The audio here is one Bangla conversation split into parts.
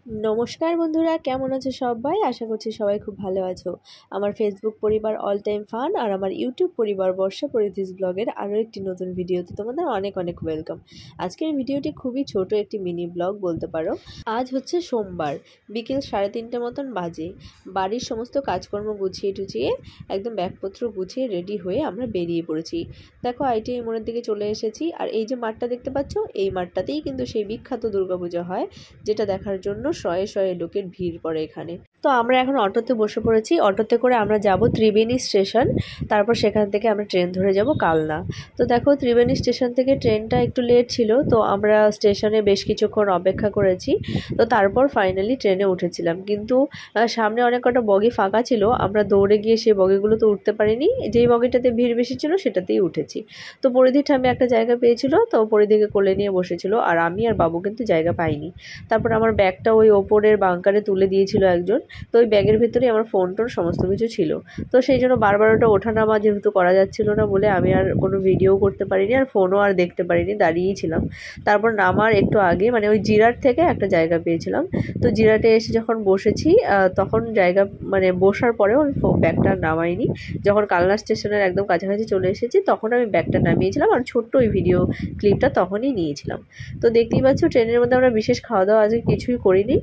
नमस्कार बंधुरा केमन आछो सबाई आशा करछि सबाई खूब भालो आछो। आमार फेसबुक परिवार अल टाइम फान और आमार यूट्यूब परिवार बर्षा परिधिस ब्लगेर आरो एकटी नतुन भिडियोते तोमादेर अनेक अनेक वेलकाम। आजकेर भिडियोटी खूबई छोटो एकटी मिनी ब्लग बोलते पारो। आज होच्छे सोमवार बिकेल 3:30 मतन बाजे। बाड़ीर समस्त काजकर्म गुछिए टुचिए एकदम बैगपत्र गुछिए रेडी हये आमरा बेरिये पड़ेछि। देखो आईटीआई मोड़ेर दिके चले एसेछि और এই যে মাঠটা দেখতে পাচ্ছ এই মাঠটাতেই কিন্তু সেই বিখ্যাত দুর্গাপূজা হয়, যেটা দেখার জন্য শয়ে শয়ে লোকের ভিড় পড়ে এখানে। তো আমরা এখন অটোতে বসে পড়েছি। অটোতে করে আমরা যাব ত্রিবেণী স্টেশন, তারপর সেখান থেকে আমরা ট্রেন ধরে যাব কালনা। তো দেখো ত্রিবেণী স্টেশন থেকে ট্রেনটা একটু লেট ছিল, তো আমরা স্টেশনে বেশ কিছুক্ষণ অপেক্ষা করেছি। তো তারপর ফাইনালি ট্রেনে উঠেছিলাম, কিন্তু সামনে অনেক কটা বগি ফাঁকা ছিল। আমরা দৌড়ে গিয়ে সেই বগিগুলো তো উঠতে পারিনি, যেই বগিটাতে ভিড় বেশি ছিল সেটাতেই উঠেছি। তো পরিধির ঠামে একটা জায়গা পেয়েছিল, তো পরিধিকে কোলে নিয়ে বসেছিল, আর আমি আর বাবু কিন্তু জায়গা পাইনি। তারপর আমার ব্যাগটা ওই ওপরের বাঙ্কারে তুলে দিয়েছিল একজন। তো ওই ব্যাগের ভিতরেই আমার ফোন টোন সমস্ত কিছু ছিল। তো সেই জন্য বারবার ওটা ওঠানামা যেহেতু করা যাচ্ছিল না বলে আমি আর কোনো ভিডিও করতে পারিনি, আর ফোনও আর দেখতে পারিনি, দাঁড়িয়েই ছিলাম। তারপর নামার একটু আগে মানে ওই জিরাট থেকে একটা জায়গা পেয়েছিলাম। তো জিরাটে এসে যখন বসেছি তখন জায়গা মানে বসার পরেও আমি ব্যাগটা নামাইনি। যখন কালনা স্টেশনের একদম কাছাকাছি চলে এসেছি তখন আমি ব্যাগটা নামিয়েছিলাম, আর ছোট্ট ওই ভিডিও ক্লিপটা তখনই নিয়েছিলাম। তো দেখতেই পাচ্ছ ট্রেনের মধ্যে আমরা বিশেষ খাওয়া দাওয়া আজকে কিছুই করিনি।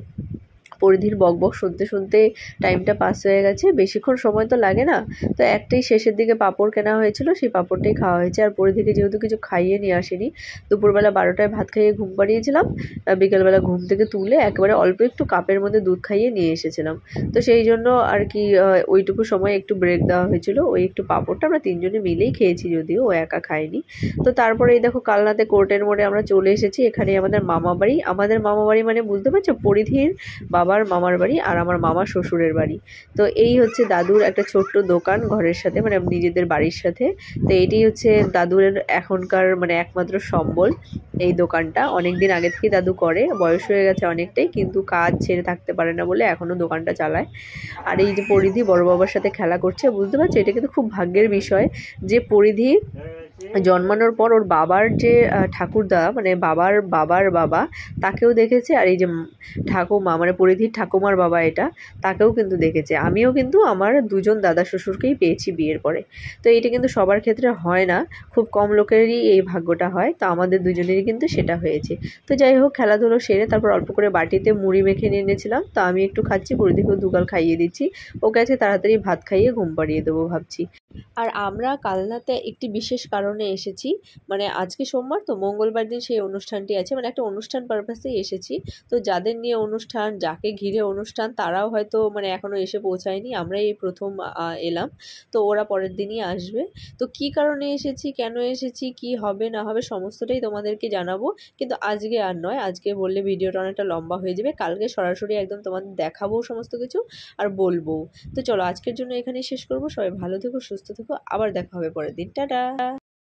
পরিধির বকবক শুনতে শুনতে টাইমটা পাস হয়ে গেছে, বেশিক্ষণ সময় তো লাগে না। তো একটাই শেষের দিকে পাঁপড় কেনা হয়েছিল, সেই পাঁপড়টাই খাওয়া হয়েছে। আর পরিধিকে যেহেতু কিছু খাইয়ে নিয়ে আসেনি, দুপুরবেলা 12টায় ভাত খাইয়ে ঘুম পাড়িয়েছিলাম, বিকেলবেলা ঘুম থেকে তুলে একেবারে অল্প একটু কাপের মধ্যে দুধ খাইয়ে নিয়ে এসেছিলাম। তো সেই জন্য আর কি ওইটুকু সময় একটু ব্রেক দেওয়া হয়েছিল। ওই একটু পাঁপড়টা আমরা তিনজনে মিলেই খেয়েছি, যদিও ও একা খায়নি। তো তারপরে এই দেখো কালনাতে কোর্টের মোড়ে আমরা চলে এসেছি। এখানে আমাদের মামা বাড়ি। আমাদের মামা বাড়ি মানে বুঝতে পারছো, পরিধির বাবার মামার বাড়ি আর আমার মামা শ্বশুরের বাড়ি। তো এই হচ্ছে দাদুর একটা ছোট্ট দোকান ঘরের সাথে, মানে নিজেদের বাড়ির সাথে। তো এইটাই হচ্ছে দাদুর এখনকার মানে একমাত্র সম্বল এই দোকানটা। অনেক দিন আগে থেকেই দাদু করে, বয়স হয়ে গেছে অনেকটাই, কিন্তু কাজ ছেড়ে থাকতে পারে না বলে এখনও দোকানটা চালায়। আর এই যে পরিধি বড় বাবার সাথে খেলা করছে, বুঝতে পারছো এটা কিন্তু খুব ভাগ্যের বিষয় যে পরিধি জন্মানোর পর ওর বাবার যে ঠাকুরদা মানে বাবার বাবার বাবা তাকেও দেখেছে, আর এই যে ঠাকুমা মানে পরিধির ঠাকুমার বাবা এটা তাকেও কিন্তু দেখেছে। আমিও কিন্তু আমার দুজন দাদা শ্বশুরকেই পেয়েছি বিয়ের পরে। তো এটা কিন্তু সবার ক্ষেত্রে হয় না, খুব কম লোকেরই এই ভাগ্যটা হয়। তো আমাদের দুজনেরই কিন্তু সেটা হয়েছে। তো যাই হোক খেলাধুলো সেরে তারপর অল্প করে বাটিতে মুড়ি মেখে নিয়ে এনেছিলাম। তো আমি একটু খাচ্ছি, পরিধিকেও দুগাল খাইয়ে দিচ্ছি। ওকে আছে তাড়াতাড়ি ভাত খাইয়ে ঘুম পাড়িয়ে দেবো ভাবছি। আর আমরা কালনাতে একটি বিশেষ কারণে এসেছি, মানে আজকে সোমবার তো মঙ্গলবার দিন সেই অনুষ্ঠানটি আছে, মানে একটা অনুষ্ঠান পারপাসেই এসেছি। তো যাদের নিয়ে অনুষ্ঠান, যাকে ঘিরে অনুষ্ঠান, তারাও হয়তো মানে এখনও এসে পৌঁছায়নি, আমরা এই প্রথম এলাম। তো ওরা পরের দিনই আসবে। তো কী কারণে এসেছি, কেন এসেছি, কি হবে না হবে সমস্তটাই তোমাদেরকে জানাবো, কিন্তু আজকে আর নয়। আজকে বললে ভিডিওটা অনেকটা লম্বা হয়ে যাবে, কালকে সরাসরি একদম তোমাদের দেখাবো সমস্ত কিছু আর বলবো। তো চলো আজকের জন্য এখানেই শেষ করবো। সবাই ভালো থেকো, সুস্থ থেকো, আবার দেখা হবে পরের দিন। টাটা।